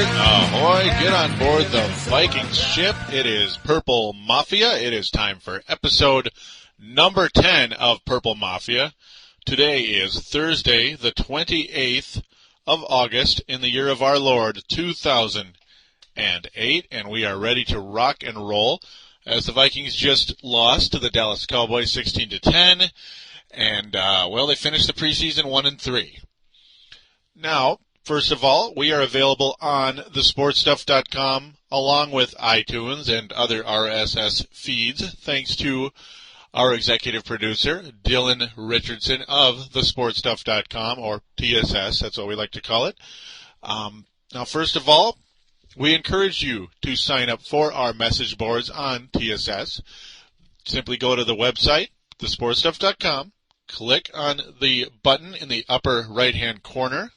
Ahoy, get on board the Vikings ship. It is Purple Mafia. It is time for episode number 10 of Purple Mafia. Today is Thursday, the 28th of August in the year of our Lord, 2008, and we are ready to rock and roll as the Vikings just lost to the Dallas Cowboys 16-10, and, they finished the preseason 1-3. Now, first of all, we are available on thesportstuff.com along with iTunes and other RSS feeds, thanks to our executive producer, Dylan Richardson of thesportstuff.com, or TSS, that's what we like to call it. Now, first of all, we encourage you to sign up for our message boards on TSS. Simply go to the website, thesportstuff.com, click on the button in the upper right-hand corner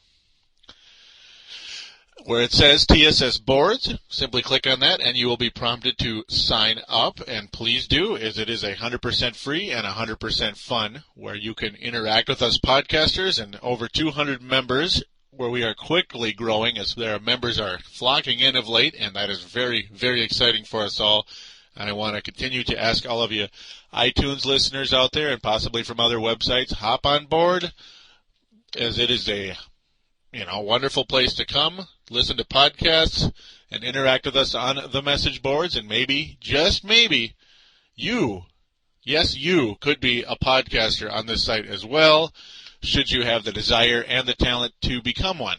where it says TSS Boards. Simply click on that and you will be prompted to sign up, and please do, as it is 100% free and 100% fun, where you can interact with us podcasters and over 200 members, where we are quickly growing as their members are flocking in of late, and that is very, very exciting for us all. And I want to continue to ask all of you iTunes listeners out there and possibly from other websites, hop on board, as it is a wonderful place to come, listen to podcasts, and interact with us on the message boards, and maybe, just maybe, you could be a podcaster on this site as well, should you have the desire and the talent to become one.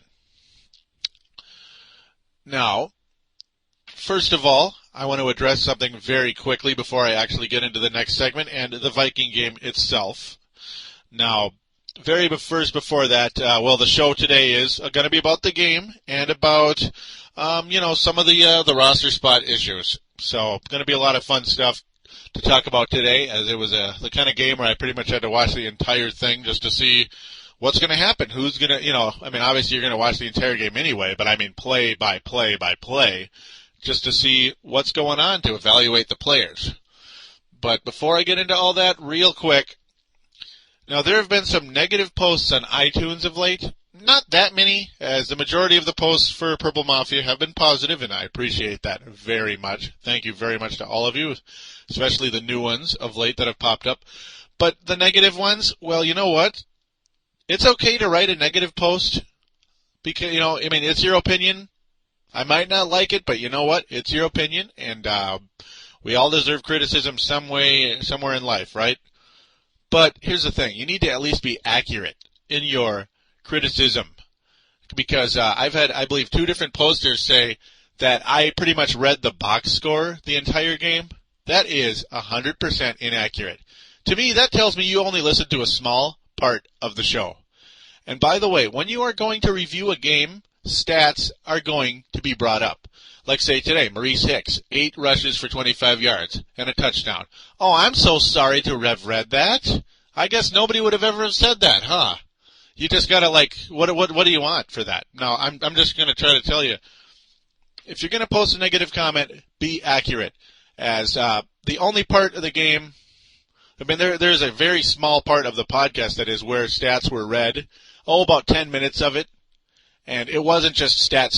Now, first of all, I want to address something very quickly before I actually get into the next segment and the Viking game itself. Now, before that, the show today is going to be about the game and about, some of the roster spot issues. So, going to be a lot of fun stuff to talk about today, as it was the kind of game where I pretty much had to watch the entire thing just to see what's going to happen. Who's going to, obviously you're going to watch the entire game anyway, but I mean play by play by play, just to see what's going on, to evaluate the players. But before I get into all that, real quick, now, there have been some negative posts on iTunes of late. Not that many, as the majority of the posts for Purple Mafia have been positive, and I appreciate that very much. Thank you very much to all of you, especially the new ones of late that have popped up. But the negative ones, well, you know what? It's okay to write a negative post, because, it's your opinion. I might not like it, but you know what? It's your opinion, and we all deserve criticism somewhere in life, right? But here's the thing. You need to at least be accurate in your criticism, because I've had, I believe, 2 different posters say that I pretty much read the box score the entire game. That is 100% inaccurate. To me, that tells me you only listened to a small part of the show. And by the way, when you are going to review a game, stats are going to be brought up. Like, say, today, Maurice Hicks, 8 rushes for 25 yards and a touchdown. Oh, I'm so sorry to have read that. I guess nobody would have ever said that, huh? You just gotta, what do you want for that? No, I'm just gonna try to tell you, if you're gonna post a negative comment, be accurate. As, the only part of the game, there's a very small part of the podcast that is where stats were read. About 10 minutes of it. And it wasn't just stat.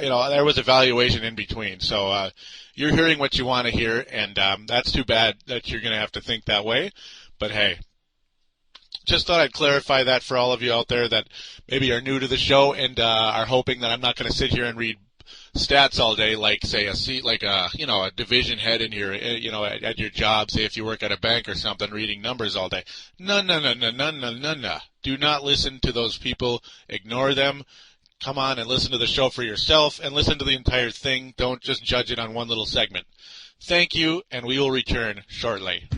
There was evaluation in between. So you're hearing what you want to hear, and that's too bad that you're going to have to think that way. But hey, just thought I'd clarify that for all of you out there that maybe are new to the show and are hoping that I'm not going to sit here and read stats all day, like, say, a division head in your, at your job, say if you work at a bank or something, reading numbers all day. No. Do not listen to those people. Ignore them. Come on and listen to the show for yourself and listen to the entire thing. Don't just judge it on one little segment. Thank you, and we will return shortly.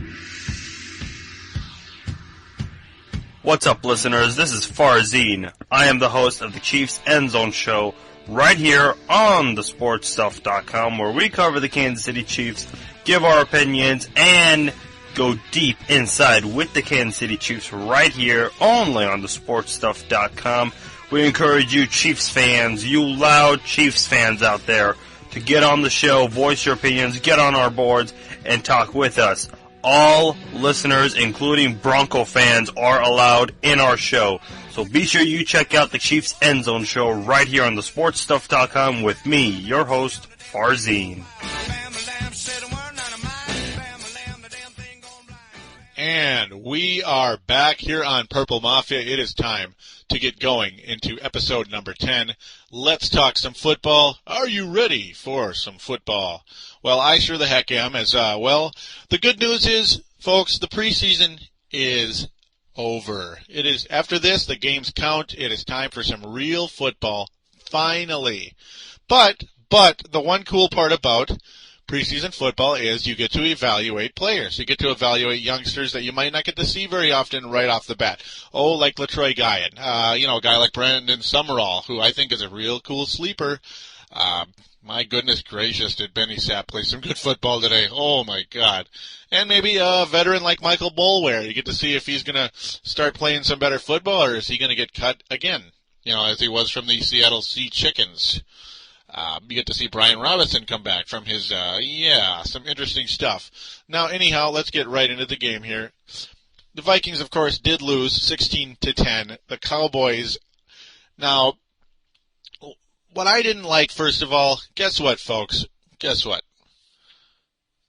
What's up, listeners? This is Farzine. I am the host of the Chiefs End Zone Show right here on thesportstuff.com, where we cover the Kansas City Chiefs, give our opinions, and go deep inside with the Kansas City Chiefs right here only on thesportstuff.com. We encourage you Chiefs fans, you loud Chiefs fans out there, to get on the show, voice your opinions, get on our boards, and talk with us. All listeners, including Bronco fans, are allowed in our show. So be sure you check out the Chiefs End Zone show right here on thesportstuff.com with me, your host, Farzine. And we are back here on Purple Mafia. It is time to get going into episode number 10. Let's talk some football. Are you ready for some football? Well, I sure the heck am. The good news is, folks, the preseason is over. It is, after this, the games count. It is time for some real football, finally. But the one cool part about preseason football is you get to evaluate players. You get to evaluate youngsters that you might not get to see very often right off the bat. Oh, like LaTroy Guyan. A guy like Brandon Summerall, who I think is a real cool sleeper. My goodness gracious, did Benny Sapp play some good football today. Oh, my God. And maybe a veteran like Michael Boulware. You get to see if he's going to start playing some better football, or is he going to get cut again, as he was from the Seattle Sea Chickens. You get to see Brian Robinson come back from his, some interesting stuff. Now, anyhow, let's get right into the game here. The Vikings, of course, did lose 16-10. The Cowboys, now, what I didn't like, first of all, guess what, folks? Guess what?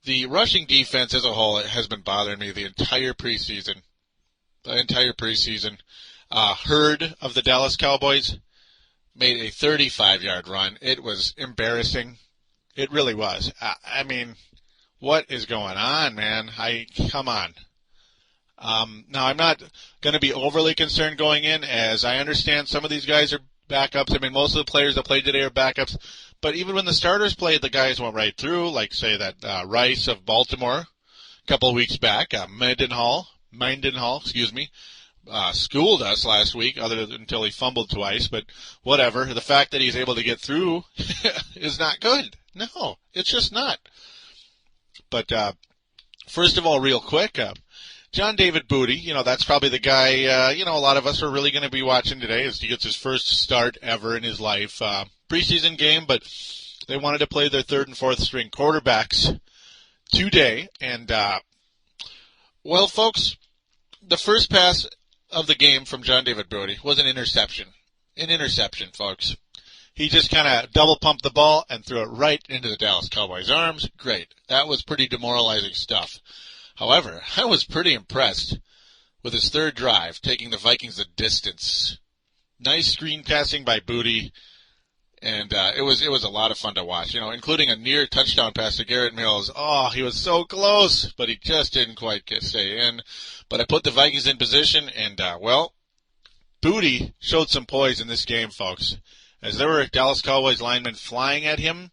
The rushing defense as a whole has been bothering me the entire preseason. Hurd of the Dallas Cowboys made a 35-yard run. It was embarrassing. It really was. I mean, what is going on, man? Come on. Now, I'm not going to be overly concerned going in, as I understand some of these guys are backups. I mean, most of the players that played today are backups. But even when the starters played, the guys went right through, like, say, that Rice of Baltimore a couple of weeks back. Mendenhall, schooled us last week, until he fumbled twice. But whatever. The fact that he's able to get through is not good. No, it's just not. But first of all, real quick, John David Booty, that's probably the guy, a lot of us are really going to be watching today as he gets his first start ever in his life. Preseason game, but they wanted to play their third and fourth string quarterbacks today. And, folks, the first pass of the game from John David Booty was an interception. An interception, folks. He just kind of double pumped the ball and threw it right into the Dallas Cowboys' arms. Great. That was pretty demoralizing stuff. However, I was pretty impressed with his third drive, taking the Vikings the distance. Nice screen passing by Booty, and it was a lot of fun to watch, including a near touchdown pass to Garrett Mills. Oh, he was so close, but he just didn't quite stay in. But I put the Vikings in position, and, Booty showed some poise in this game, folks, as there were Dallas Cowboys linemen flying at him,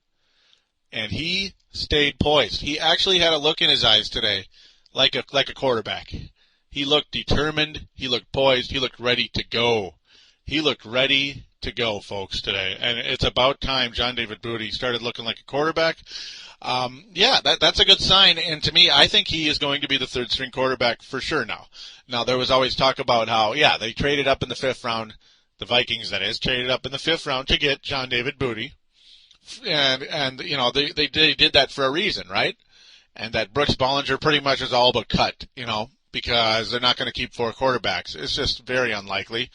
and he stayed poised. He actually had a look in his eyes today, like a quarterback. He looked determined. He looked poised. He looked ready to go. He looked ready to go, folks, today. And it's about time John David Booty started looking like a quarterback. That's a good sign. And to me, I think he is going to be the third string quarterback for sure now. Now, there was always talk about how, they traded up in the fifth round. The Vikings, that is, traded up in the fifth round to get John David Booty. And they did that for a reason, right? And that Brooks Bollinger pretty much is all but cut, because they're not going to keep four quarterbacks. It's just very unlikely.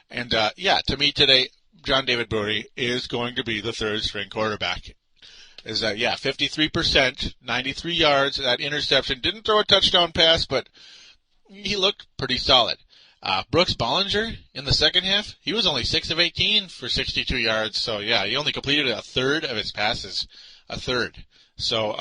And, to me today, John David Booty is going to be the third string quarterback. 53%, 93 yards, that interception. Didn't throw a touchdown pass, but he looked pretty solid. Brooks Bollinger in the second half, he was only 6 of 18 for 62 yards. So, he only completed a third of his passes. A third. So,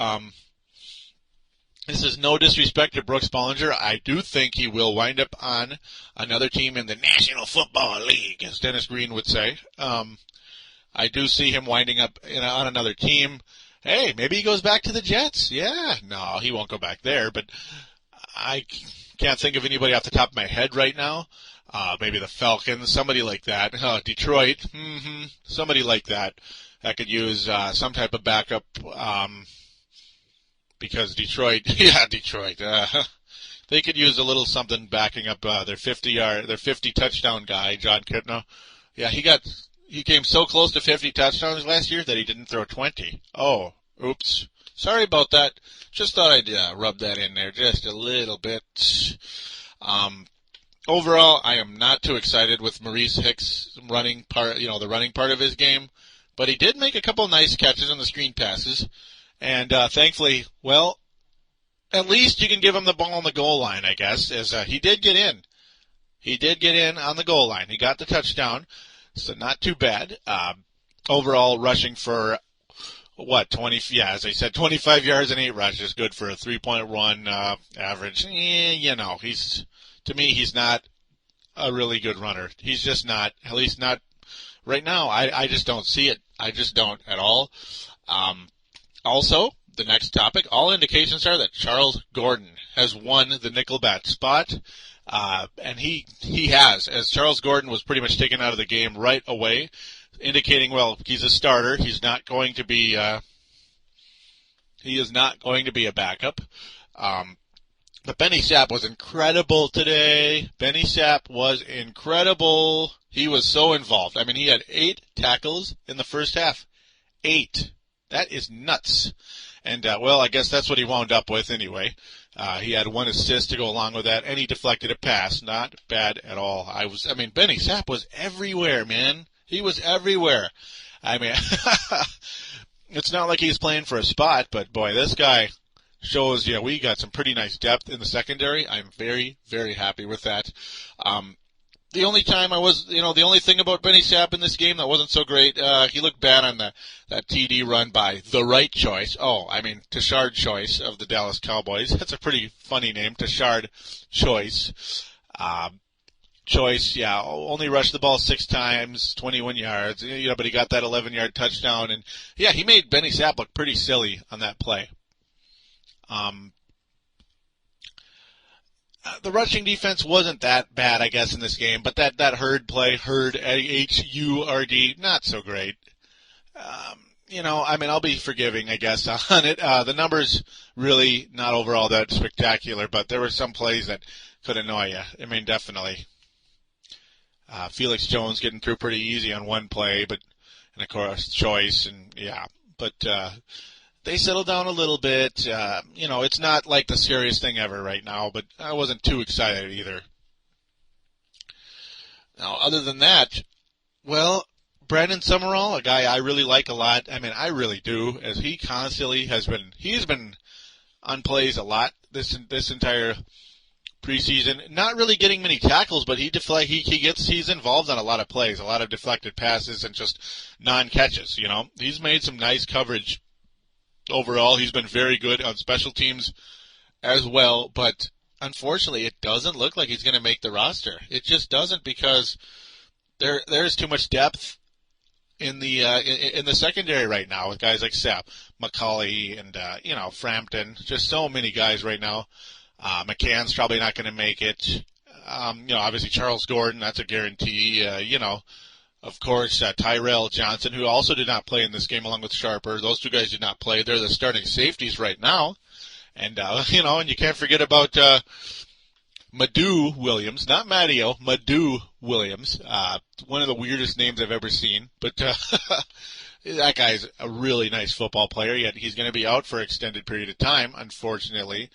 this is no disrespect to Brooks Bollinger. I do think he will wind up on another team in the National Football League, as Dennis Green would say. I do see him winding up on another team. Hey, maybe he goes back to the Jets. Yeah, no, he won't go back there, but I can't think of anybody off the top of my head right now. Maybe the Falcons, somebody like that. Detroit, somebody like that. That could use some type of backup. Because Detroit, they could use a little something backing up their 50 touchdown guy, John Kitna. Yeah, he came so close to 50 touchdowns last year that he didn't throw 20. Oh, oops. Sorry about that. Just thought I'd rub that in there just a little bit. overall, I am not too excited with Maurice Hicks running part, the running part of his game, but he did make a couple nice catches on the screen passes, and thankfully, well, at least you can give him the ball on the goal line, I guess, as he did get in. He did get in on the goal line. He got the touchdown, so not too bad. Overall, rushing for 20? Yeah, as I said, 25 yards and 8 rushes, good for a 3.1 average. To me, he's not a really good runner. He's just not, at least not right now. I just don't see it. I just don't at all. Also, the next topic, all indications are that Charles Gordon has won the nickelback spot. And he has, as Charles Gordon was pretty much taken out of the game right away, indicating, well, he's a starter. He is not going to be a backup. But Benny Sapp was incredible today. Benny Sapp was incredible. He was so involved. I mean, he had 8 tackles in the first half. 8. That is nuts. And, I guess that's what he wound up with anyway. He had 1 assist to go along with that, and he deflected a pass. Not bad at all. Benny Sapp was everywhere, man. He was everywhere. I mean, it's not like he's playing for a spot, but boy, this guy shows, we got some pretty nice depth in the secondary. I'm very, very happy with that. The only time the only thing about Benny Sapp in this game that wasn't so great, he looked bad on that TD run by the right choice. Tashard Choice of the Dallas Cowboys. That's a pretty funny name, Tashard Choice. Choice, only rushed the ball 6 times, 21 yards, but he got that 11-yard touchdown, and he made Benny Sapp look pretty silly on that play. The rushing defense wasn't that bad, I guess, in this game, but that Hurd play, H-U-R-D, not so great. I'll be forgiving, I guess, on it. The numbers really not overall that spectacular, but there were some plays that could annoy you. Definitely. Felix Jones getting through pretty easy on one play, and of course, Choice, but they settled down a little bit. It's not like the scariest thing ever right now, but I wasn't too excited either. Now, other than that, Brandon Summerall, a guy I really like a lot. I really do, as he constantly he's been on plays a lot this entire preseason. Not really getting many tackles, but he's involved on a lot of plays, a lot of deflected passes and just non-catches. He's made some nice coverage. Overall, he's been very good on special teams as well, but unfortunately, it doesn't look like he's going to make the roster. It just doesn't, because there's too much depth in the secondary right now with guys like Sapp, McCauley, and Frampton. Just so many guys right now. McCann's probably not going to make it. Obviously Charles Gordon, that's a guarantee. Of course, Tyrell Johnson, who also did not play in this game along with Sharper. Those two guys did not play. They're the starting safeties right now. And, and you can't forget about Madu Williams, not Matteo, Madu Williams. One of the weirdest names I've ever seen. But that guy's a really nice football player, yet he's going to be out for an extended period of time, unfortunately.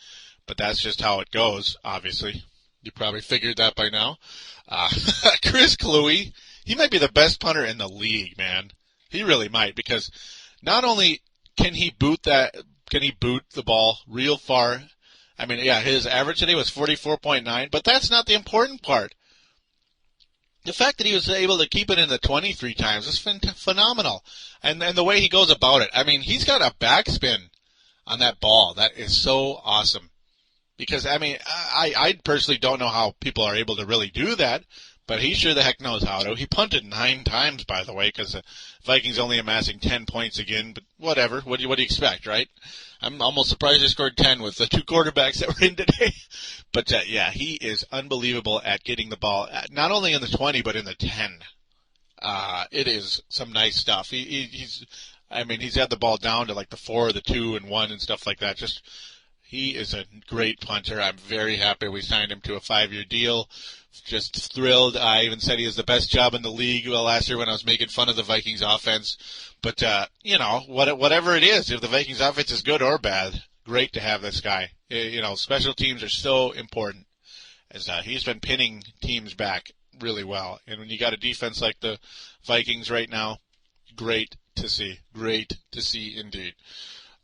But that's just how it goes, obviously. You probably figured that by now. Chris Cluey. He might be the best punter in the league, man. He really might, because not only can he boot the ball real far. His average today was 44.9, but that's not the important part. The fact that he was able to keep it in the 23 times is phenomenal. And the way he goes about it. He's got a backspin on that ball. That is so awesome. Because, I personally don't know how people are able to really do that. But he sure the heck knows how to. He punted 9 times, by the way, because the Vikings only amassing 10 points again. But whatever. What do you expect, right? I'm almost surprised they scored 10 with the 2 quarterbacks that were in today. But, he is unbelievable at getting the ball, not only in the 20, but in the 10. It is some nice stuff. He's had the ball down to like the 4, the 2, and 1 and stuff like that. He is a great punter. I'm very happy we signed him to a 5-year deal. Just thrilled. I even said he has the best job in the league last year when I was making fun of the Vikings offense. But, whatever it is, if the Vikings offense is good or bad, great to have this guy. Special teams are so important. as he's been pinning teams back really well. And when you got a defense like the Vikings right now, great to see. Great to see indeed.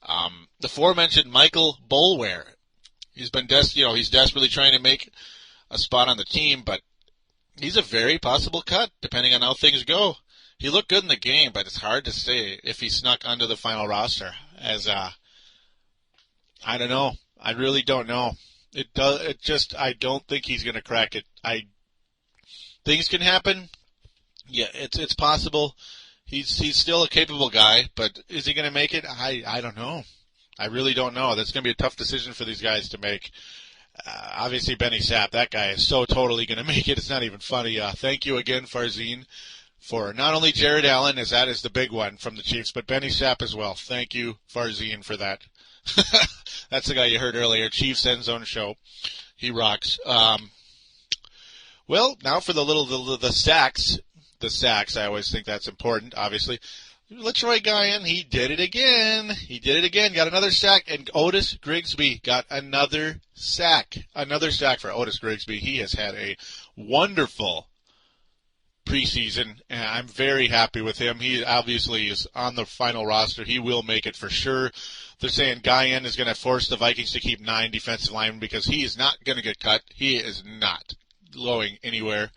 The aforementioned Michael Boulware. He's been he's desperately trying to make a spot on the team, but he's a very possible cut depending on how things go. He looked good in the game, but it's hard to say if he snuck onto the final roster. As I don't know. I really don't know. I don't think he's going to crack it. Things can happen. Yeah, it's possible. He's still a capable guy, but is he going to make it? I don't know. I really don't know. That's going to be a tough decision for these guys to make. Obviously, Benny Sapp, that guy is so totally going to make it. It's not even funny. Thank you again, Farzine, for not only Jared Allen, as that is the big one from the Chiefs, but Benny Sapp as well. Thank you, Farzine, for that. That's the guy you heard earlier, Chiefs End Zone Show. He rocks. Well, now for the sacks. The sacks, I always think that's important, obviously. LaTroy Guyan, he did it again. Got another sack, and Otis Grigsby got another sack. Another sack for Otis Grigsby. He has had a wonderful preseason, and I'm very happy with him. He obviously is on the final roster. He will make it for sure. They're saying Guyan is going to force the Vikings to keep 9 defensive linemen because he is not going to get cut. He is not going anywhere.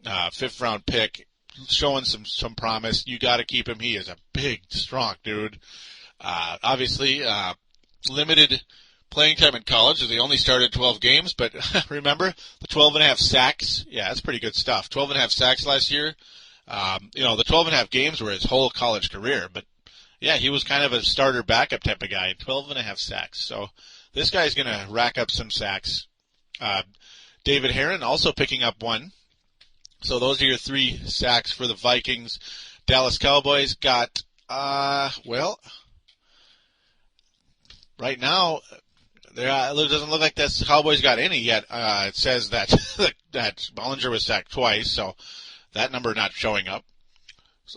5th-round pick. Showing some promise. You got to keep him. He is a big, strong dude. Obviously, limited playing time in college. They only started 12 games, but remember the 12.5 sacks? Yeah, that's pretty good stuff. 12.5 sacks last year. The 12.5 games were his whole college career, but yeah, he was kind of a starter backup type of guy. 12.5 sacks. So this guy's going to rack up some sacks. David Herron also picking up 1. So those are your 3 sacks for the Vikings. Dallas Cowboys got, right now, it doesn't look like the Cowboys got any yet. It says that that Bollinger was sacked twice, so that number not showing up.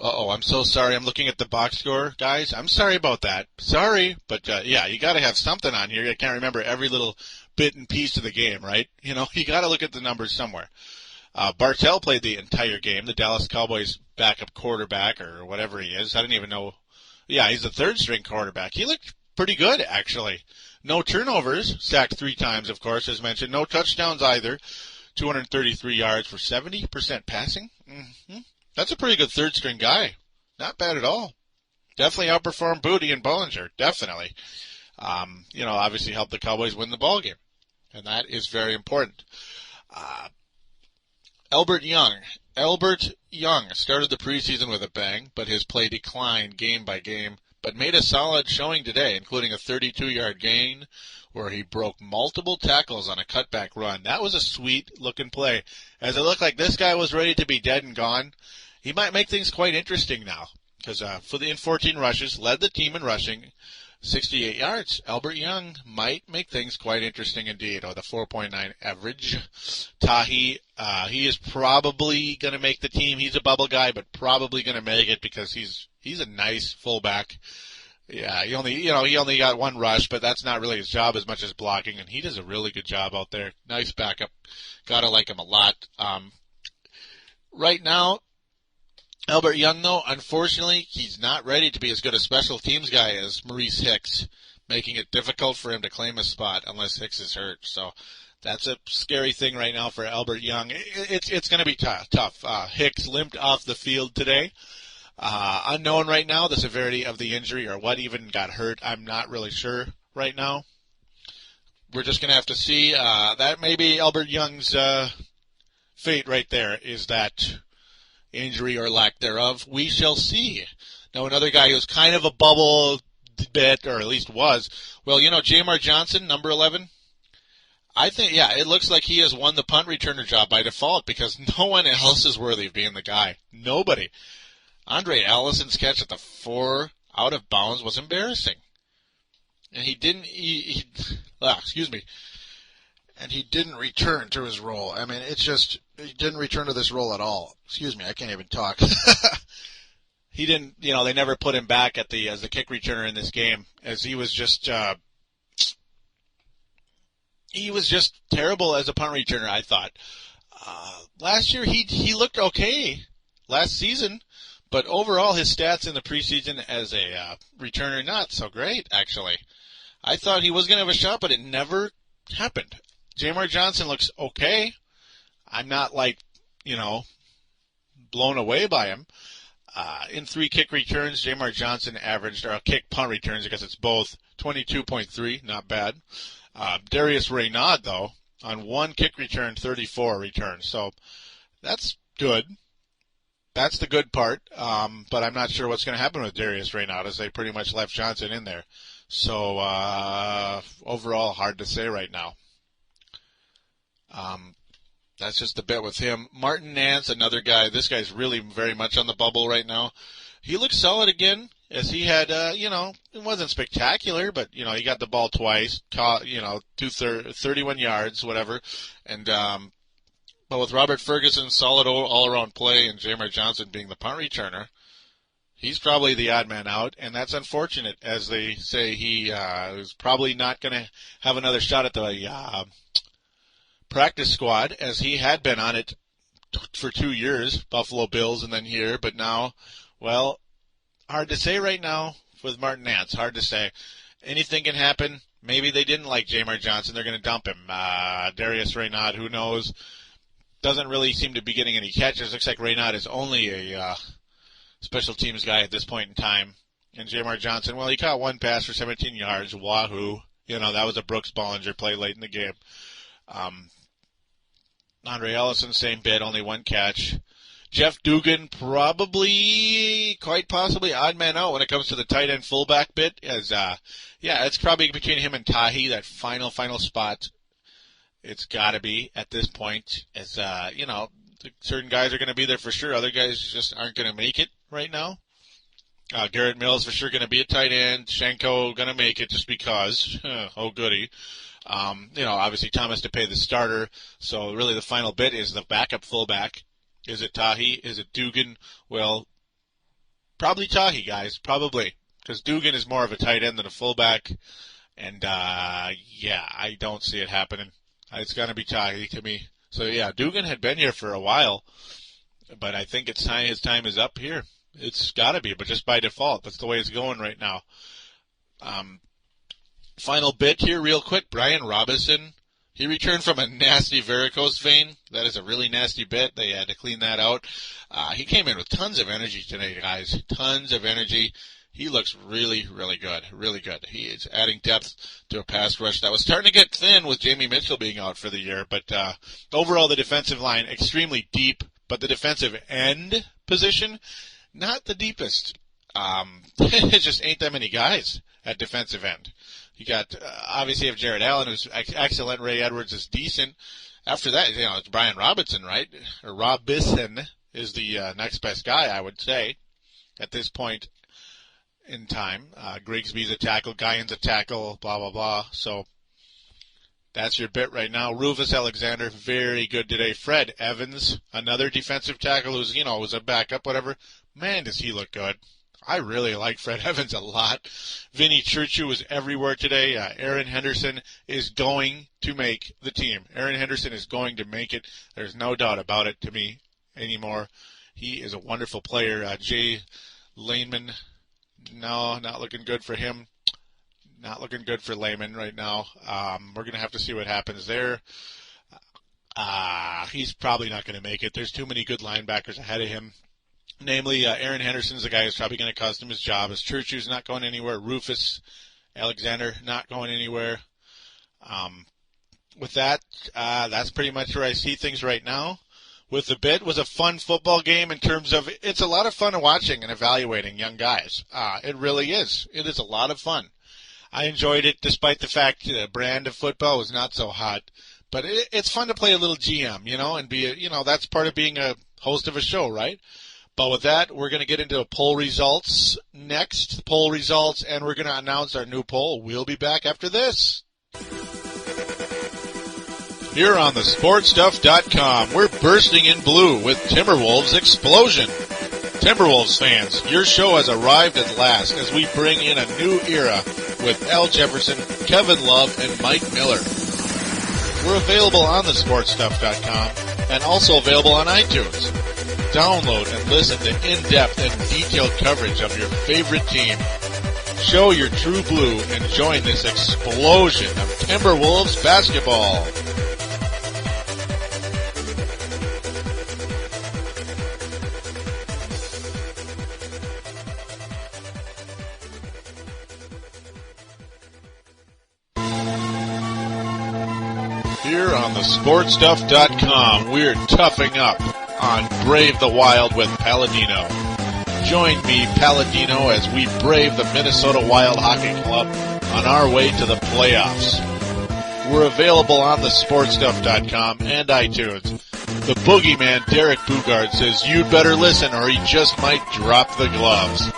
I'm so sorry. I'm looking at the box score, guys. I'm sorry about that. Sorry, but you got to have something on here. I can't remember every little bit and piece of the game, right? You got to look at the numbers somewhere. Bartell played the entire game, the Dallas Cowboys backup quarterback or whatever he is. I didn't even know. Yeah, he's the 3rd-string quarterback. He looked pretty good, actually. No turnovers, sacked 3 times, of course, as mentioned. No touchdowns either. 233 yards for 70% passing. Mm-hmm. That's a pretty good 3rd-string guy. Not bad at all. Definitely outperformed Booty and Bollinger. Definitely. Obviously helped the Cowboys win the ball game. And that is very important. Albert Young started the preseason with a bang, but his play declined game by game, but made a solid showing today, including a 32-yard gain where he broke multiple tackles on a cutback run. That was a sweet-looking play. As it looked like this guy was ready to be dead and gone, he might make things quite interesting now, because in 14 rushes, led the team in rushing, 68 yards. Albert Young might make things quite interesting indeed, with a 4.9 average. Tahi, he is probably going to make the team. He's a bubble guy, but probably going to make it because he's a nice fullback. Yeah, he only got 1 rush, but that's not really his job as much as blocking, and he does a really good job out there. Nice backup. Gotta like him a lot. Right now, Albert Young, though, unfortunately, he's not ready to be as good a special teams guy as Maurice Hicks, making it difficult for him to claim a spot unless Hicks is hurt. So that's a scary thing right now for Albert Young. It's going to be tough. Hicks limped off the field today. Unknown right now the severity of the injury or what even got hurt. I'm not really sure right now. We're just going to have to see. That may be Albert Young's fate right there, is that injury or lack thereof. We shall see. Now, another guy who's kind of a bubble bit, or at least was, Jamar Johnson, number 11. I think, it looks like he has won the punt returner job by default because no one else is worthy of being the guy. Nobody. Andre Allison's catch at the 4 out of bounds was embarrassing. And he didn't return to his role. I mean, he didn't return to this role at all. Excuse me, I can't even talk. He didn't, they never put him back as the kick returner in this game, as he was just, he was just terrible as a punt returner, I thought. Last year, he looked okay last season, but overall his stats in the preseason as a returner, not so great, actually. I thought he was going to have a shot, but it never happened. Jamar Johnson looks okay. I'm not blown away by him. In 3 kick returns, Jamar Johnson averaged, or kick punt returns, I guess it's both, 22.3, not bad. Darius Raynaud, though, on 1 kick return, 34 returns. So that's good. That's the good part. But I'm not sure what's going to happen with Darius Raynaud, as they pretty much left Johnson in there. So overall, hard to say right now. That's just a bit with him. Martin Nance, another guy. This guy's really very much on the bubble right now. He looks solid again, as he had, it wasn't spectacular, but, he got the ball twice, caught, 31 yards, whatever. And, but with Robert Ferguson, solid all-around play, and Jamar Johnson being the punt returner, he's probably the odd man out, and that's unfortunate, as they say he is probably not going to have another shot at the practice squad, as he had been on it for 2 years, Buffalo Bills and then here, but now, well, hard to say right now with Martin Nance, hard to say. Anything can happen. Maybe they didn't like Jamar Johnson, they're going to dump him. Darius Raynaud, who knows, doesn't really seem to be getting any catches. Looks like Raynaud is only a special teams guy at this point in time. And Jamar Johnson, well, he caught 1 pass for 17 yards, wahoo. That was a Brooks Bollinger play late in the game. Andre Ellison, same bit, only 1 catch. Jeff Dugan, probably, quite possibly, odd man out when it comes to the tight end fullback bit. It's probably between him and Tahi, that final spot. It's got to be at this point, as certain guys are going to be there for sure. Other guys just aren't going to make it right now. Garrett Mills for sure going to be a tight end. Shenko going to make it just because. Oh, goody. Obviously Thomas to pay the starter. So really the final bit is the backup fullback. Is it Tahi? Is it Dugan? Well, probably Tahi, guys. Probably. Because Dugan is more of a tight end than a fullback. And, I don't see it happening. It's going to be Tahi to me. So, Dugan had been here for a while. But I think it's time. His time is up here. It's got to be, but just by default. That's the way it's going right now. Final bit here real quick. Brian Robinson. He returned from a nasty varicose vein. That is a really nasty bit. They had to clean that out. He came in with tons of energy today, guys. Tons of energy. He looks really, really good. Really good. He is adding depth to a pass rush that was starting to get thin with Jamie Mitchell being out for the year. But overall, the defensive line, extremely deep. But the defensive end position, not the deepest. It just ain't that many guys at defensive end. You got, obviously, you have Jared Allen, who's excellent. Ray Edwards is decent. After that, it's Brian Robinson, right? Or Robinson is the next best guy, I would say, at this point in time. Grigsby's a tackle, Guyan's a tackle, blah, blah, blah. So that's your bit right now. Rufus Alexander, very good today. Fred Evans, another defensive tackle who's, was a backup, whatever. Man, does he look good. I really like Fred Evans a lot. Vinny Churchill was everywhere today. Aaron Henderson is going to make the team. Aaron Henderson is going to make it. There's no doubt about it to me anymore. He is a wonderful player. Jay Lehman, no, not looking good for him. Not looking good for Lehman right now. We're going to have to see what happens there. He's probably not going to make it. There's too many good linebackers ahead of him. Namely, Aaron Henderson's the guy who's probably going to cost him his job. As Churchill's not going anywhere. Rufus Alexander not going anywhere. With that, that's pretty much where I see things right now. With the bit, was a fun football game in terms of it's a lot of fun watching and evaluating young guys. It really is. It is a lot of fun. I enjoyed it despite the fact the brand of football was not so hot. But it's fun to play a little GM, and be that's part of being a host of a show, right? But with that, we're going to get into poll results next. Poll results, and we're going to announce our new poll. We'll be back after this. Here on thesportstuff.com, we're bursting in blue with Timberwolves Explosion. Timberwolves fans, your show has arrived at last as we bring in a new era with Al Jefferson, Kevin Love, and Mike Miller. We're available on thesportstuff.com and also available on iTunes. Download and listen to in-depth and detailed coverage of your favorite team. Show your true blue and join this explosion of Timberwolves basketball. Here on thesportstuff.com, we're toughing up on Brave the Wild with Paladino. Join me, Paladino, as we brave the Minnesota Wild Hockey Club on our way to the playoffs. We're available on thesportstuff.com and iTunes. The boogeyman, Derek Bugard, says you'd better listen or he just might drop the gloves.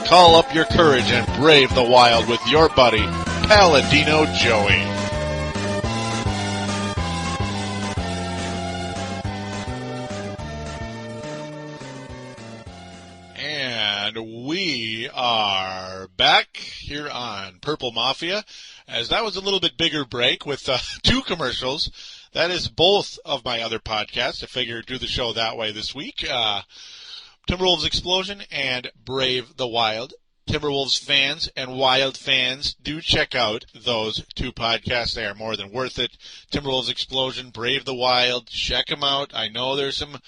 Call up your courage and brave the Wild with your buddy, Paladino Joey. We are back here on Purple Mafia, as that was a little bit bigger break with 2 commercials. That is both of my other podcasts. I figured do the show that way this week. Timberwolves Explosion and Brave the Wild. Timberwolves fans and Wild fans, do check out those 2 podcasts. They are more than worth it. Timberwolves Explosion, Brave the Wild, check them out. I know there's some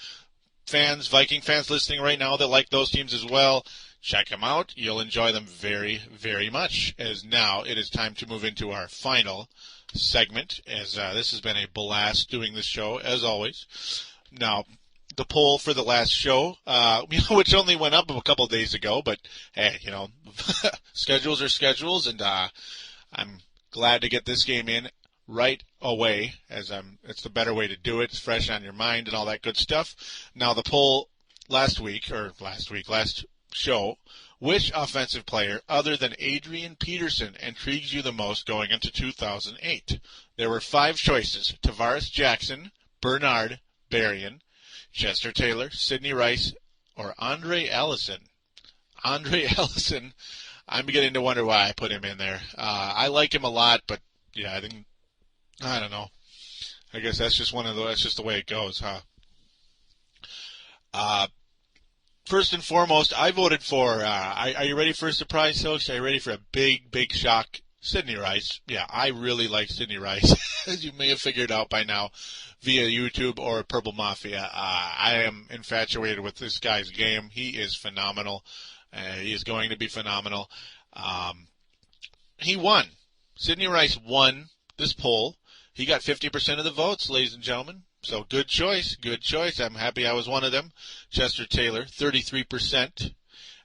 fans, Viking fans listening right now that like those teams as well. Check them out. You'll enjoy them very, very much. As now it is time to move into our final segment, as this has been a blast doing this show, as always. Now, the poll for the last show, which only went up a couple of days ago, but hey, schedules are schedules, and I'm glad to get this game in right away, as it's the better way to do it. It's fresh on your mind and all that good stuff. Now, the poll last show, which offensive player other than Adrian Peterson intrigues you the most going into 2008? There were 5 choices: Tavares Jackson, Bernard Berrien, Chester Taylor, Sidney Rice, or Andre Ellison. Andre Ellison, I'm beginning to wonder why I put him in there. I like him a lot, but yeah, I don't know. I guess that's just that's just the way it goes, huh? First and foremost, I voted for, are you ready for a surprise, host? Are you ready for a big, big shock? Sidney Rice. Yeah, I really like Sidney Rice, as you may have figured out by now via YouTube or Purple Mafia. I am infatuated with this guy's game. He is phenomenal. He is going to be phenomenal. He won. Sidney Rice won this poll. He got 50% of the votes, ladies and gentlemen. So good choice, good choice. I'm happy I was one of them. Chester Taylor, 33%.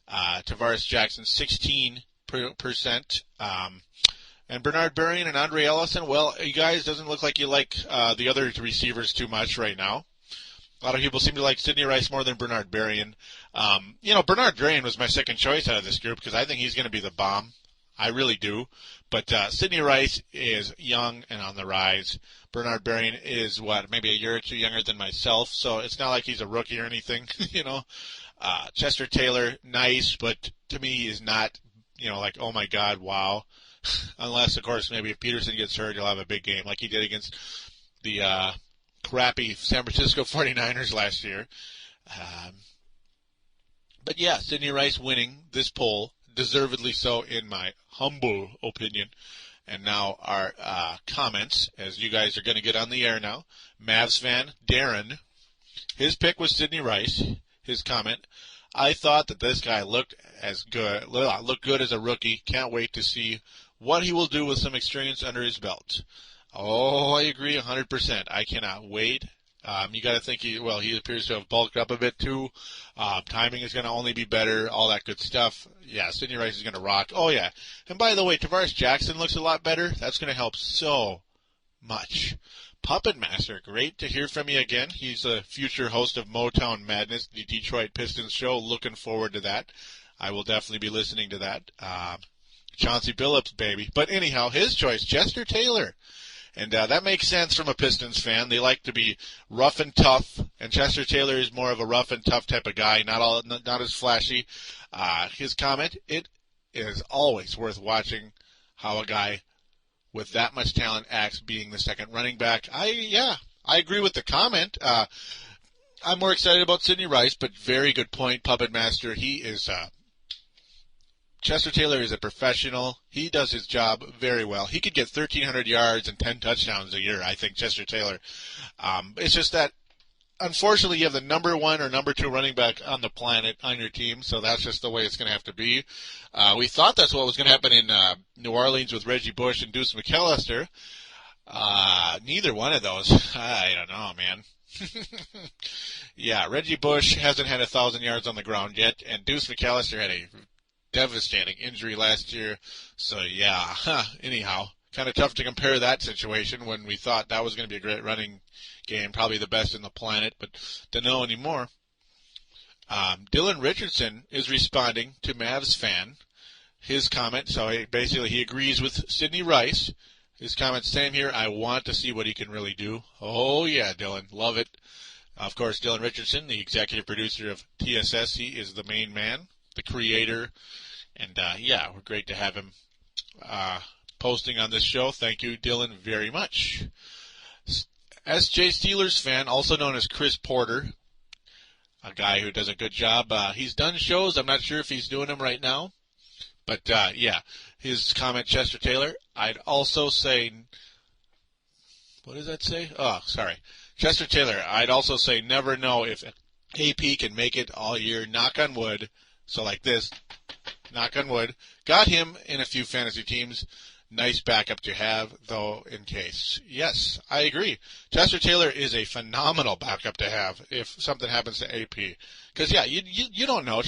Tavares Jackson, 16%. And Bernard Berrien and Andre Ellison, well, you guys, doesn't look like you like the other receivers too much right now. A lot of people seem to like Sidney Rice more than Bernard Berrien. Bernard Berrien was my second choice out of this group because I think he's going to be the bomb. I really do. But Sidney Rice is young and on the rise. Bernard Berrien is, maybe a year or 2 younger than myself, so it's not like he's a rookie or anything, Chester Taylor, nice, but to me he is not, like, oh my God, wow. Unless, of course, maybe if Peterson gets hurt, he'll have a big game like he did against the crappy San Francisco 49ers last year. But yeah, Sidney Rice winning this poll, deservedly so in my humble opinion. And now our comments, as you guys are going to get on the air now. Mavs fan Darren, his pick was Sidney Rice. His comment: I thought that this guy looked good as a rookie. Can't wait to see what he will do with some experience under his belt. Oh, I agree 100%. I cannot wait. You got to think he appears to have bulked up a bit too. Timing is going to only be better, all that good stuff. Yeah, Sidney Rice is going to rock. Oh, yeah. And by the way, Tavares Jackson looks a lot better. That's going to help so much. Puppet Master, great to hear from you again. He's a future host of Motown Madness, the Detroit Pistons show. Looking forward to that. I will definitely be listening to that. Chauncey Billups, baby. But anyhow, his choice, Chester Taylor. And that makes sense from a Pistons fan. They like to be rough and tough, and Chester Taylor is more of a rough and tough type of guy, not as flashy. His comment: it is always worth watching how a guy with that much talent, acts being the second running back. I agree with the comment. I'm more excited about Sidney Rice, but very good point, Puppet Master. He is Chester Taylor is a professional. He does his job very well. He could get 1,300 yards and 10 touchdowns a year, I think, Chester Taylor. It's just that, unfortunately, you have the number 1 or number 2 running back on the planet on your team, so that's just the way it's going to have to be. We thought that's what was going to happen in New Orleans with Reggie Bush and Deuce McAllister. Neither one of those. I don't know, man. Yeah, Reggie Bush hasn't had 1,000 yards on the ground yet, and Deuce McAllister had a devastating injury last year. So, yeah, anyhow, kind of tough to compare that situation when we thought that was going to be a great running game, probably the best in the planet, but don't know anymore. Dylan Richardson is responding to Mavs fan, his comment. So he agrees with Sidney Rice. His comment, same here. I want to see what he can really do. Oh, yeah, Dylan. Love it. Of course, Dylan Richardson, the executive producer of TSS, he is the main man, the creator. And, yeah, we're great to have him posting on this show. Thank you, Dylan, very much. SJ Steelers fan, also known as Chris Porter, a guy who does a good job. He's done shows. I'm not sure if he's doing them right now. But, yeah, his comment, Chester Taylor, I'd also say, what does that say? Oh, sorry. Chester Taylor, I'd also say never know if AP can make it all year. Knock on wood. So like this, knock on wood. Got him in a few fantasy teams. Nice backup to have, though, in case. Yes, I agree. Chester Taylor is a phenomenal backup to have if something happens to AP. Because, yeah, you don't know.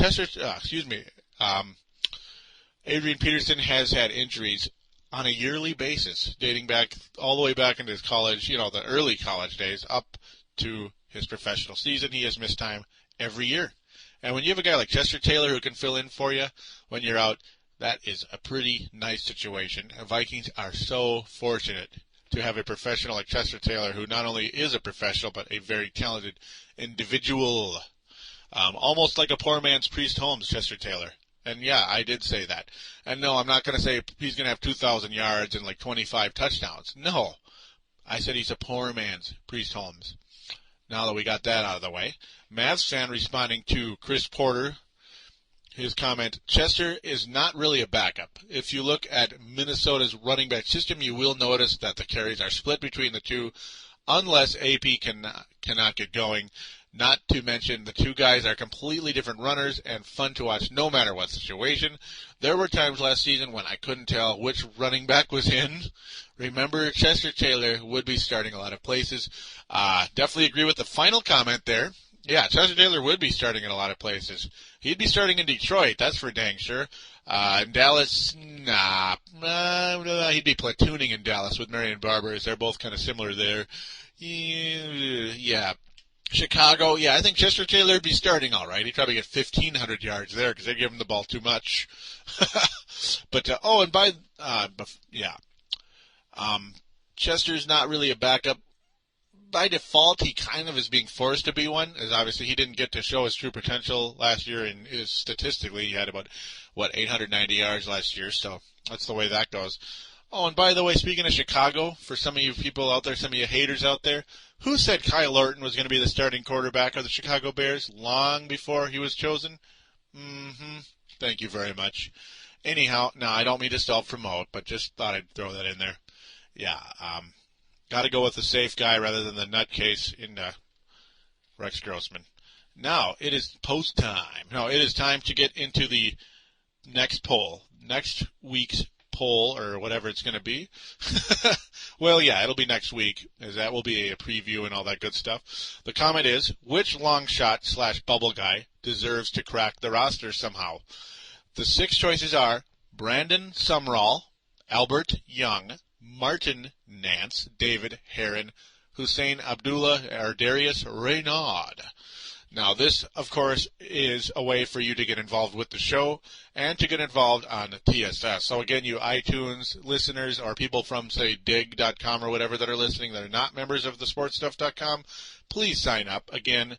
Adrian Peterson has had injuries on a yearly basis, dating back all the way back into his college, the early college days, up to his professional season. He has missed time every year. And when you have a guy like Chester Taylor who can fill in for you when you're out, that is a pretty nice situation. The Vikings are so fortunate to have a professional like Chester Taylor, who not only is a professional, but a very talented individual. Almost like a poor man's Priest Holmes, Chester Taylor. And yeah, I did say that. And no, I'm not going to say he's going to have 2,000 yards and like 25 touchdowns. No. I said he's a poor man's Priest Holmes. Now that we got that out of the way. Mavs fan responding to Chris Porter, his comment, Chester is not really a backup. If you look at Minnesota's running back system, you will notice that the carries are split between the two, unless AP cannot get going. Not to mention the two guys are completely different runners and fun to watch no matter what situation. There were times last season when I couldn't tell which running back was in. Remember, Chester Taylor would be starting a lot of places. Definitely agree with the final comment there. Yeah, Chester Taylor would be starting in a lot of places. He'd be starting in Detroit, that's for dang sure. In Dallas, he'd be platooning in Dallas with Marion Barber, as they're both kind of similar there. Yeah. Chicago, yeah, I think Chester Taylor would be starting all right. He'd probably get 1,500 yards there because they give him the ball too much. But, Chester's not really a backup. By default, he kind of is being forced to be one, as obviously he didn't get to show his true potential last year, and statistically he had about, 890 yards last year, so that's the way that goes. Oh, and by the way, speaking of Chicago, for some of you people out there, some of you haters out there, who said Kyle Orton was going to be the starting quarterback of the Chicago Bears long before he was chosen? Thank you very much. Anyhow, no, I don't mean to self-promote, but just thought I'd throw that in there. Yeah, got to go with the safe guy rather than the nutcase in Rex Grossman. Now, it is post time. No, it is time to get into the next poll. Next week's poll, or whatever it's going to be. Well, yeah, it'll be next week, as that will be a preview and all that good stuff. The comment is, which long shot / bubble guy deserves to crack the roster somehow? The 6 choices are Brandon Sumrall, Albert Young, Martin Nance, David Heron, Hussein Abdullah, or Darius Reynaud. Now, this, of course, is a way for you to get involved with the show and to get involved on TSS. So, again, you iTunes listeners or people from, say, dig.com or whatever that are listening that are not members of thesportstuff.com, please sign up. Again,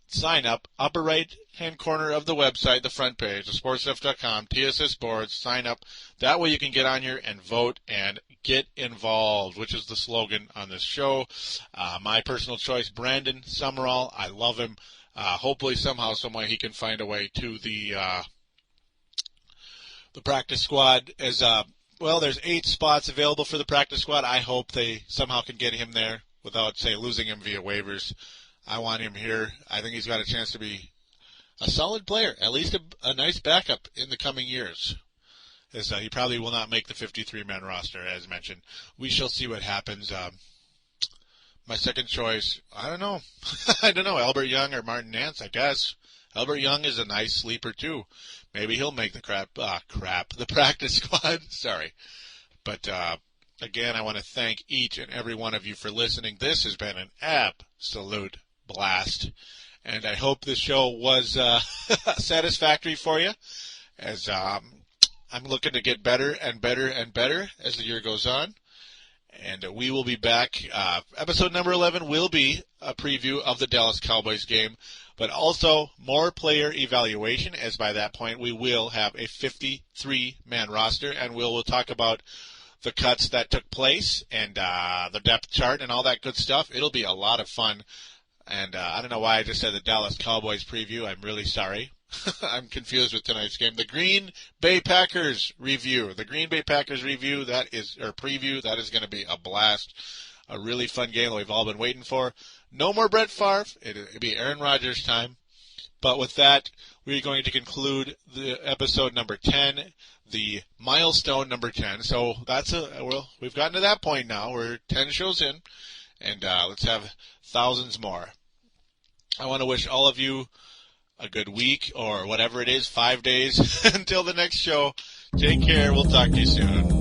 sign up, upper right-hand corner of the website, the front page, thesportstuff.com, TSS Sports, sign up. That way you can get on here and vote and get involved, which is the slogan on this show. My personal choice, Brandon Summerall. I love him. Hopefully somehow, someway he can find a way to the practice squad. Well, there's 8 spots available for the practice squad. I hope they somehow can get him there without, say, losing him via waivers. I want him here. I think he's got a chance to be a solid player, at least a nice backup in the coming years. As he probably will not make the 53-man roster, as mentioned. We shall see what happens. My second choice, I don't know. I don't know, Albert Young or Martin Nance, I guess. Albert Young is a nice sleeper, too. Maybe he'll make the the practice squad. Sorry. But, again, I want to thank each and every one of you for listening. This has been an absolute blast. And I hope this show was satisfactory for you, as I'm looking to get better and better and better as the year goes on. And we will be back. Episode number 11 will be a preview of the Dallas Cowboys game, but also more player evaluation, as by that point we will have a 53-man roster, and we'll talk about the cuts that took place and the depth chart and all that good stuff. It'll be a lot of fun. And I don't know why I just said the Dallas Cowboys preview. I'm really sorry. I'm confused with tonight's game. The Green Bay Packers review. The Green Bay Packers review, preview, that is going to be a blast. A really fun game that we've all been waiting for. No more Brett Favre. It'll be Aaron Rodgers time. But with that, we're going to conclude the episode number 10, the milestone number 10. So we've gotten to that point now. We're 10 shows in, and let's have thousands more. I want to wish all of you a good week, or whatever it is, 5 days until the next show. Take care. We'll talk to you soon.